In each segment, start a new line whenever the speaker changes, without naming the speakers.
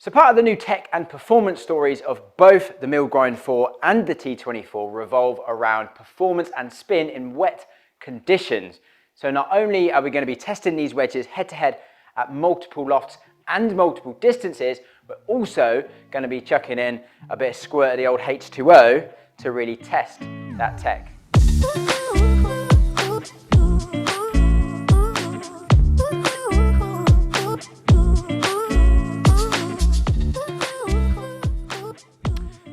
So part of the new tech and performance stories of both the Milgrind 4 and the T24 revolve around performance and spin in wet conditions. So not only are we going to be testing these wedges head to head at multiple lofts and multiple distances, we're also going to be chucking in a bit of squirt of the old H2O to really test that tech.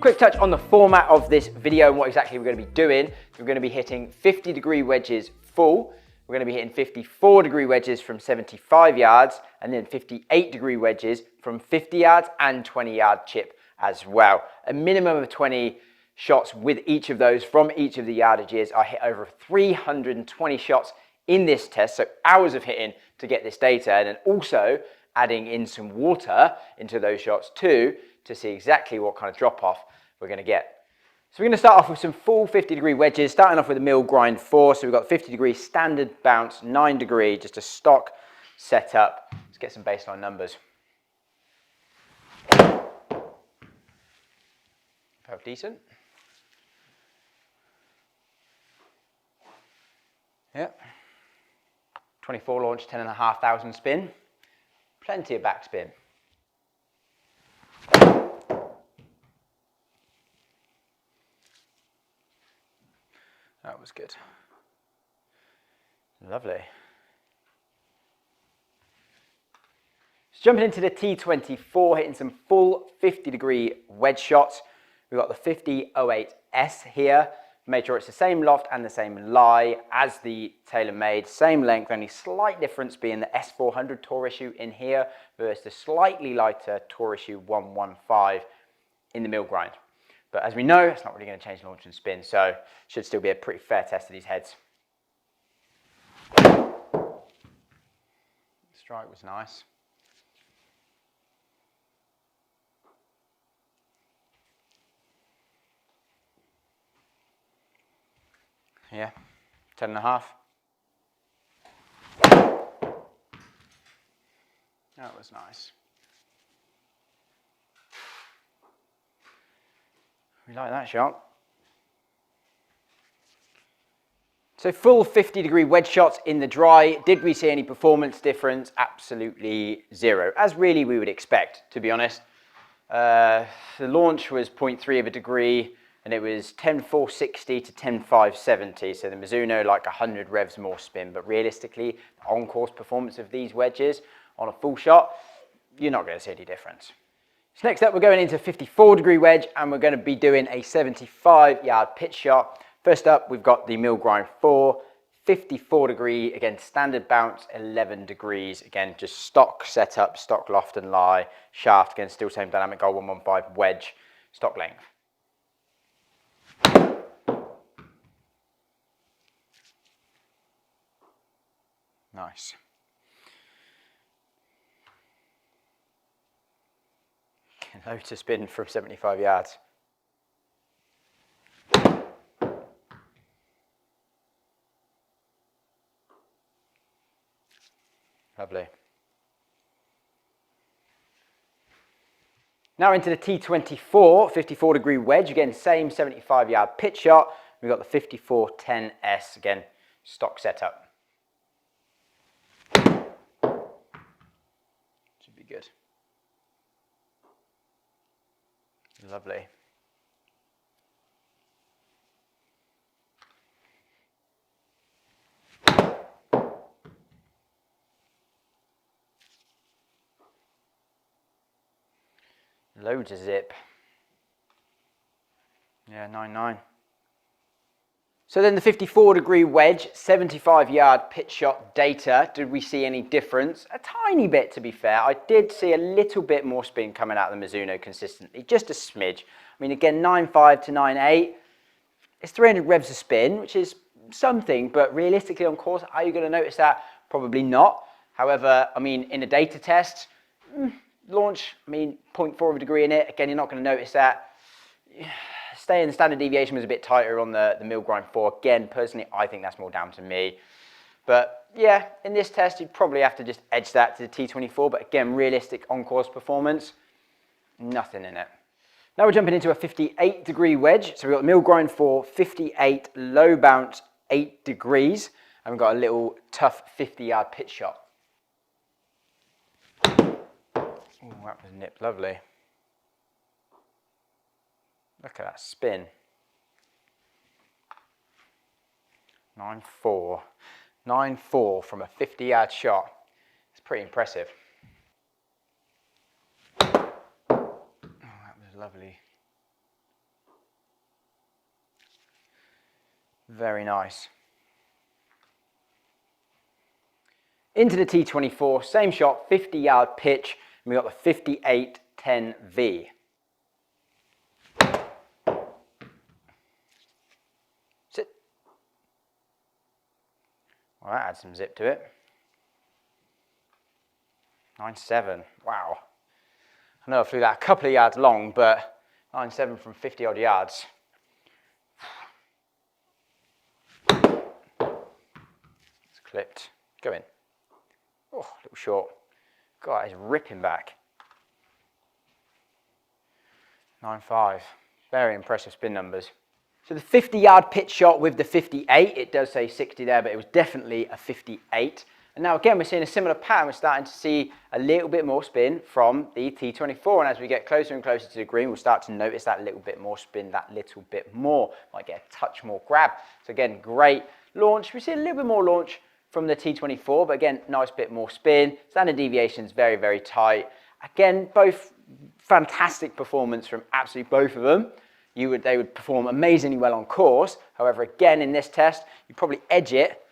Quick touch on the format of this video and what exactly we're going to be doing. We're going to be hitting 50-degree wedges full. We're going to be hitting 54-degree wedges from 75 yards and then 58-degree wedges from 50 yards and 20-yard chip as well. A minimum of 20 shots with each of those from each of the yardages. I hit over 320 shots in this test, so hours of hitting to get this data, and then also adding in some water into those shots too to see exactly what kind of drop-off we're going to get. So we're going to start off with some full 50-degree wedges, starting off with the Milgrind 4. So we've got 50-degree standard bounce, 9-degree, just a stock setup. Let's get some baseline numbers. Felt decent. Yep. 24 launch, 10,500 spin. Plenty of backspin. That was good. Lovely. So jumping into the T24, hitting some full 50-degree wedge shots. We've got the 50-08S here. Made sure it's the same loft and the same lie as the Taylormade. Same length, only slight difference being the S400 Tour issue in here versus the slightly lighter Tour issue 115 in the Milgrind. But as we know, it's not really going to change launch and spin, so should still be a pretty fair test of these heads. The strike was nice. Yeah, 10.5. That was nice. We like that shot. So full 50-degree wedge shots in the dry. Did we see any performance difference? Absolutely zero, as really we would expect, to be honest. The launch was 0.3 of a degree, and it was 10.460 to 10.570. So the Mizuno like 100 revs more spin, but realistically, the on-course performance of these wedges on a full shot, you're not going to see any difference. So next up, we're going into 54-degree wedge, and we're going to be doing a 75-yard pitch shot. First up, we've got the Milgrind 4, 54-degree, again, standard bounce, 11 degrees. Again, just stock setup, stock loft and lie, shaft, again, still same dynamic goal 115 wedge, stock length. Nice. Low to spin from 75 yards. Lovely. Now into the T24 54-degree wedge. Again, same 75-yard pitch shot. We've got the 5410S, again, stock setup. Should be good. Lovely. Loads of zip. Yeah, 9.9. So then the 54-degree wedge, 75-yard pitch shot data. Did we see any difference? A tiny bit, to be fair. I did see a little bit more spin coming out of the Mizuno consistently, just a smidge. I mean, again, 9.5 to 9.8. It's 300 revs of spin, which is something, but realistically on course, are you going to notice that? Probably not. However, I mean, in a data test, launch, I mean, 0.4 of a degree in it. Again, you're not going to notice that. Staying the standard deviation was a bit tighter on the Milgrind 4. Again, personally, I think that's more down to me. But yeah, in this test, you'd probably have to just edge that to the T24. But again, realistic on-course performance, nothing in it. Now we're jumping into a 58 degree wedge. So we've got the mill grind for 58, low bounce 8 degrees. And we've got a little tough 50-yard pitch shot. Oh, that was nipped lovely. Look at that spin. 9-4. 9-4 from a 50-yard shot. It's pretty impressive. Oh, that was lovely. Very nice. Into the T24, same shot, 50-yard pitch, and we got the 58-10V. Sit. Well, that adds some zip to it. 9-7, wow. I know I flew that a couple of yards long, but 9-7 from 50 odd yards. It's clipped, go in. Oh, a little short. God, it's ripping back. 9-5, very impressive spin numbers. So the 50-yard pitch shot with the 58, it does say 60 there, but it was definitely a 58. And now again, we're seeing a similar pattern. We're starting to see a little bit more spin from the T24. And as we get closer and closer to the green, we'll start to notice that little bit more spin, that little bit more. Might get a touch more grab. So again, great launch. We see a little bit more launch from the T24, but again, nice bit more spin. Standard deviation's very, very tight. Again, both fantastic performance from absolutely both of them. They would perform amazingly well on course. However, again, in this test, you'd probably edge it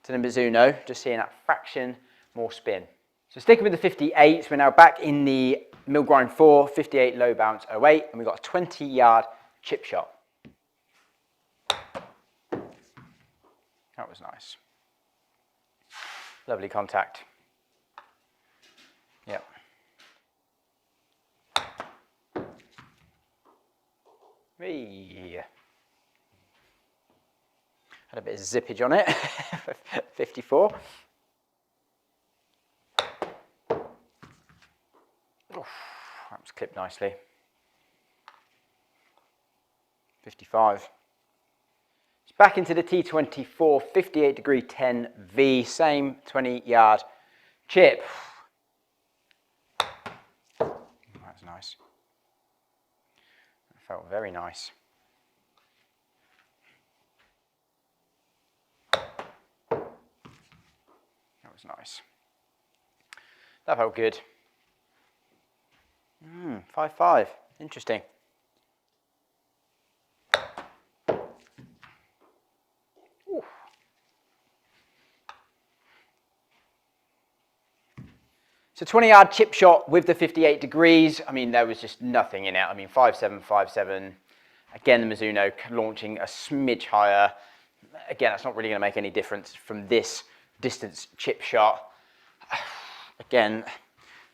to the Mizuno, just seeing that fraction more spin. So sticking with the 58s, we're now back in the mill grind 4, 58 low bounce 08, and we've got a 20-yard chip shot. That was nice. Lovely contact. Yep. Had a bit of zippage on it. 54. Oof, that was clipped nicely. 55. It's back into the T24, 58 degree 10V, same 20-yard chip. That's nice. That felt very nice. That was nice. That felt good. 5-5. Interesting. Ooh. So 20-yard chip shot with the 58 degrees. I mean, there was just nothing in it. I mean, 5-7, 5-7. Again, the Mizuno launching a smidge higher. Again, that's not really going to make any difference from this distance chip shot. Again,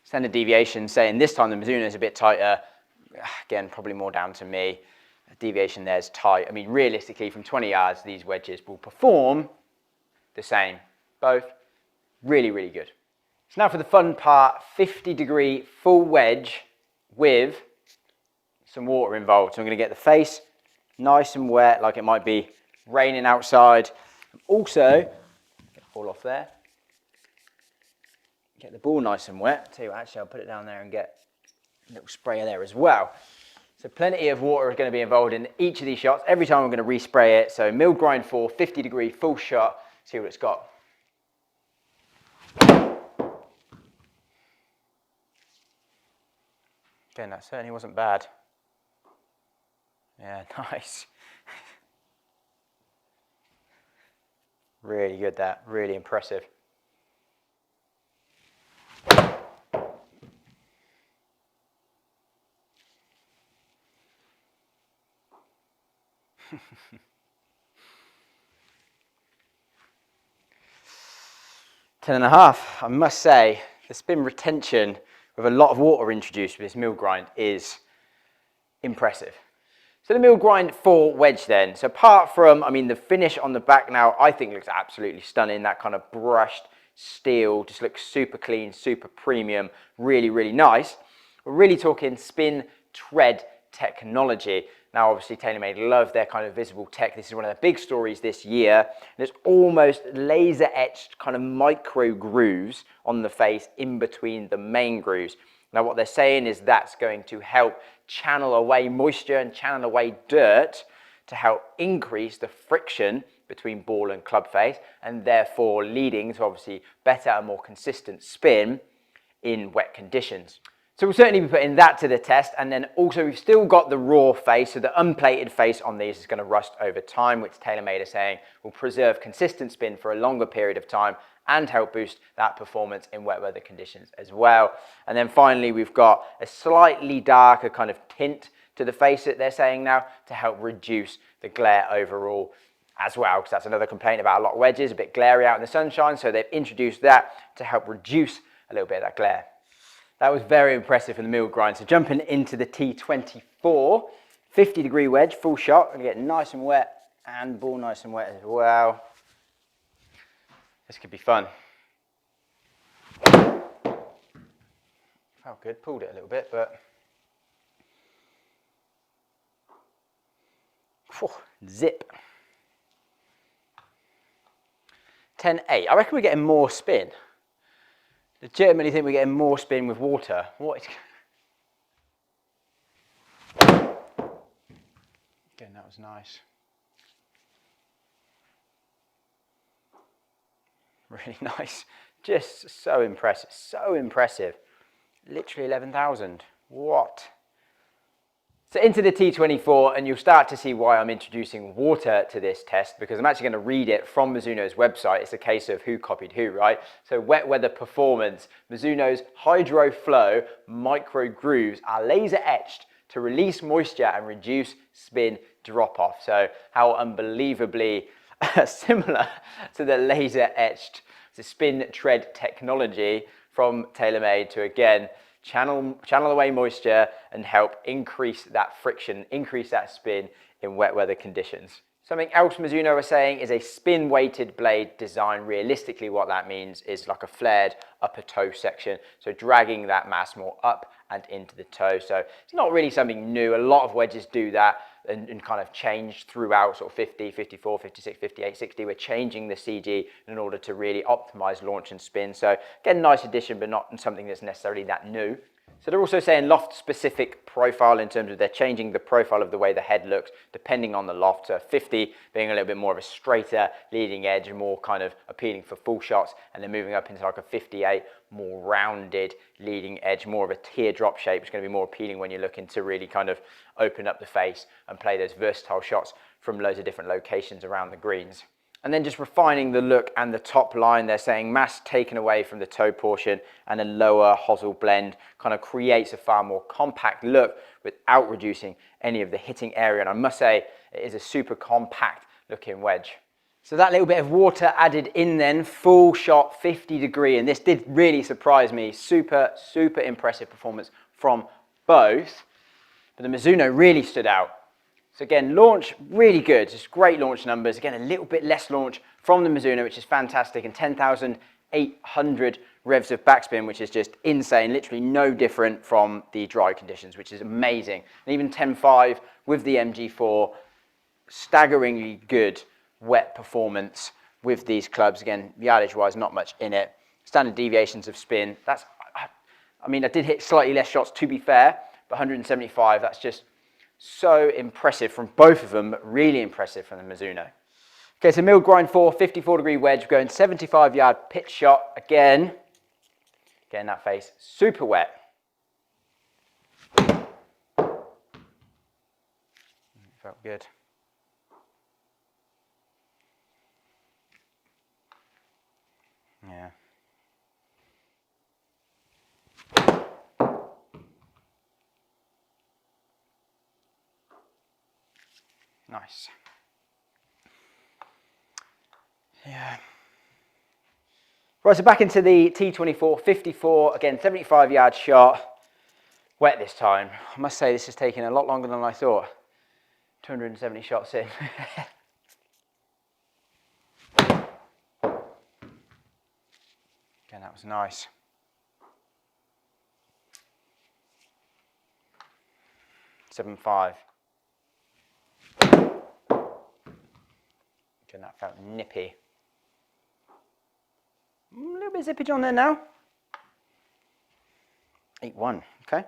standard deviation saying this time the Mizuno is a bit tighter. Again, probably more down to me. The deviation there is tight. I mean, realistically, from 20 yards, these wedges will perform the same. Both really, really good. So now for the fun part, 50 degree full wedge with some water involved. So I'm going to get the face nice and wet, like it might be raining outside. Also, get the ball off there. Get the ball nice and wet. Tell you what, actually, I'll put it down there and get a little sprayer there as well. So plenty of water is going to be involved in each of these shots. Every time I'm going to respray it. So mill grind 4, 50 degree full shot. See what it's got. Again, that certainly wasn't bad. Yeah, nice. Really good, that. Really impressive. Ten and a half. I must say, the spin retention with a lot of water introduced with this mill grind is impressive. So the mill grind 4 wedge then. So apart from, I mean, the finish on the back now, I think looks absolutely stunning. That kind of brushed steel just looks super clean, super premium, really, really nice. We're really talking spin tread technology. Now, obviously, Taylormade love their kind of visible tech. This is one of the big stories this year. And it's almost laser etched kind of micro grooves on the face in between the main grooves. Now, what they're saying is that's going to help channel away moisture and channel away dirt to help increase the friction between ball and club face, and therefore leading to obviously better and more consistent spin in wet conditions. So we'll certainly be putting that to the test, and then also we've still got the raw face, so the unplated face on these is going to rust over time, which Taylormade are saying will preserve consistent spin for a longer period of time and help boost that performance in wet weather conditions as well. And then finally we've got a slightly darker kind of tint to the face that they're saying now to help reduce the glare overall as well, because that's another complaint about a lot of wedges, a bit glary out in the sunshine, so they've introduced that to help reduce a little bit of that glare. That was very impressive in the mill grind. So jumping into the T24, 50-degree wedge, full shot. Gonna get nice and wet and ball nice and wet as well. This could be fun. Felt good, pulled it a little bit, but whew, zip. 10.8. I reckon we're getting more spin. Legitimately think we're getting more spin with water. What is... Again, that was nice. Really nice. Just so impressive. So impressive. Literally 11,000. What? So into the T24, and you'll start to see why I'm introducing water to this test, because I'm actually going to read it from Mizuno's website. It's a case of who copied who, right? So wet weather performance. Mizuno's Hydro Flow micro grooves are laser etched to release moisture and reduce spin drop off. So how unbelievably similar to the laser etched spin tread technology from Taylormade to, again, channel away moisture and help increase that friction, increase that spin in wet weather conditions. Something else Mizuno are saying is a spin weighted blade design. Realistically, what that means is like a flared upper toe section, so dragging that mass more up and into the toe. So it's not really something new. A lot of wedges do that and kind of change throughout sort of 50, 54, 56, 58, 60. We're changing the CG in order to really optimize launch and spin. So again, nice addition, but not something that's necessarily that new. So they're also saying loft-specific profile in terms of they're changing the profile of the way the head looks depending on the loft. So 50 being a little bit more of a straighter leading edge, more kind of appealing for full shots, and then moving up into like a 58, more rounded leading edge, more of a teardrop shape. It's going to be more appealing when you're looking to really kind of open up the face and play those versatile shots from loads of different locations around the greens. And then just refining the look and the top line, they're saying mass taken away from the toe portion and a lower hosel blend kind of creates a far more compact look without reducing any of the hitting area. And I must say, it is a super compact looking wedge. So that little bit of water added in then, full shot 50 degree. And this did really surprise me. Super, super impressive performance from both. But the Mizuno really stood out. So again, launch, really good, just great launch numbers. Again, a little bit less launch from the Mizuno, which is fantastic, and 10,800 revs of backspin, which is just insane, literally no different from the dry conditions, which is amazing. And even 10.5 with the MG4, staggeringly good wet performance with these clubs. Again, yardage-wise, not much in it. Standard deviations of spin, I mean, I did hit slightly less shots, to be fair, but 175, that's just so impressive from both of them, but really impressive from the Mizuno. Okay, so mill grind 4, 54 degree wedge, going 75 yard pitch shot. Again, getting that face super wet. Felt good. Yeah. Nice. Yeah. Right, so back into the T24, 54, again, 75 yard shot. Wet this time. I must say this is taking a lot longer than I thought. 270 shots in. Again, that was nice. 7.5. Again, that felt nippy. A little bit of zippage on there now. 8.1, okay.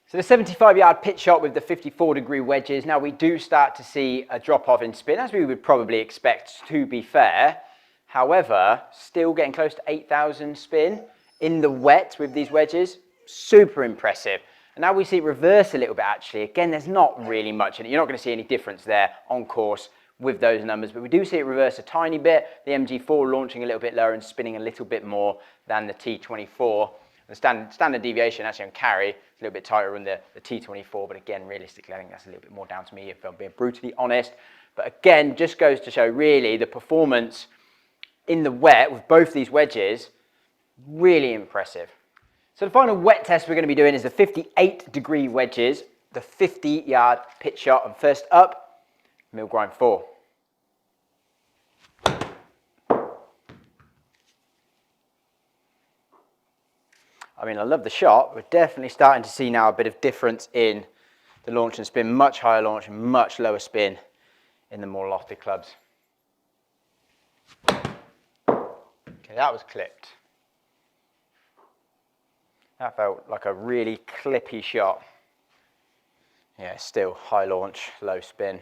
So the 75-yard pitch shot with the 54-degree wedges. Now we do start to see a drop-off in spin, as we would probably expect, to be fair. However, still getting close to 8,000 spin in the wet with these wedges. Super impressive. And now we see it reverse a little bit, actually. Again, there's not really much in it. You're not going to see any difference there on course with those numbers, but we do see it reverse a tiny bit. The MG4 launching a little bit lower and spinning a little bit more than the T24. The standard deviation actually on carry is a little bit tighter on the T24, but again, realistically, I think that's a little bit more down to me if I'm being brutally honest. But again, just goes to show really the performance in the wet with both these wedges, really impressive. So the final wet test we're going to be doing is the 58-degree wedges, the 50-yard pitch shot, and first up, mill grind 4. I mean, I love the shot. We're definitely starting to see now a bit of difference in the launch and spin. Much higher launch and much lower spin in the more lofty clubs. Okay, that was clipped. That felt like a really clippy shot. Yeah, still high launch, low spin.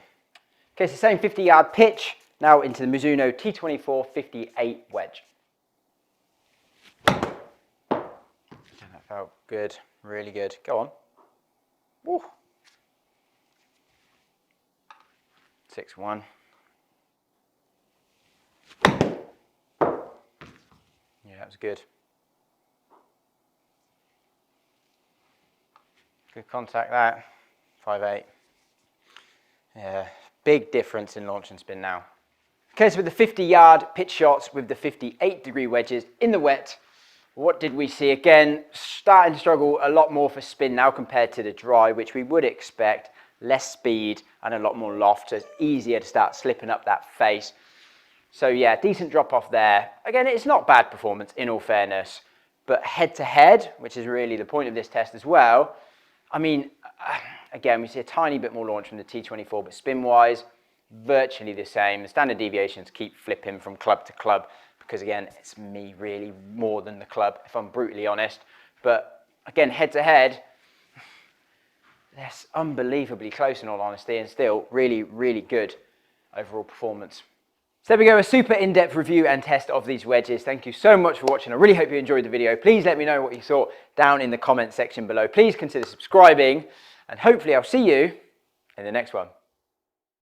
Okay, it's the same 50-yard pitch. Now into the Mizuno T24 58 wedge. That felt good, really good. Go on. Woo. 6.1. Yeah, that was good. Good contact that. 5.8. Yeah, big difference in launch and spin now. Okay, so with the 50-yard pitch shots with the 58-degree wedges in the wet, what did we see? Again, starting to struggle a lot more for spin now compared to the dry, which we would expect. Less speed and a lot more loft, so it's easier to start slipping up that face. So yeah, decent drop off there. Again, it's not bad performance in all fairness, but head to head, which is really the point of this test as well. I mean, again, we see a tiny bit more launch from the T24, but spin-wise, virtually the same. The standard deviations keep flipping from club to club because, again, it's me really more than the club, if I'm brutally honest. But, again, head-to-head, that's unbelievably close in all honesty and still really, really good overall performance. So there we go, a super in-depth review and test of these wedges. Thank you so much for watching. I really hope you enjoyed the video. Please let me know what you thought down in the comment section below. Please consider subscribing and hopefully I'll see you in the next one.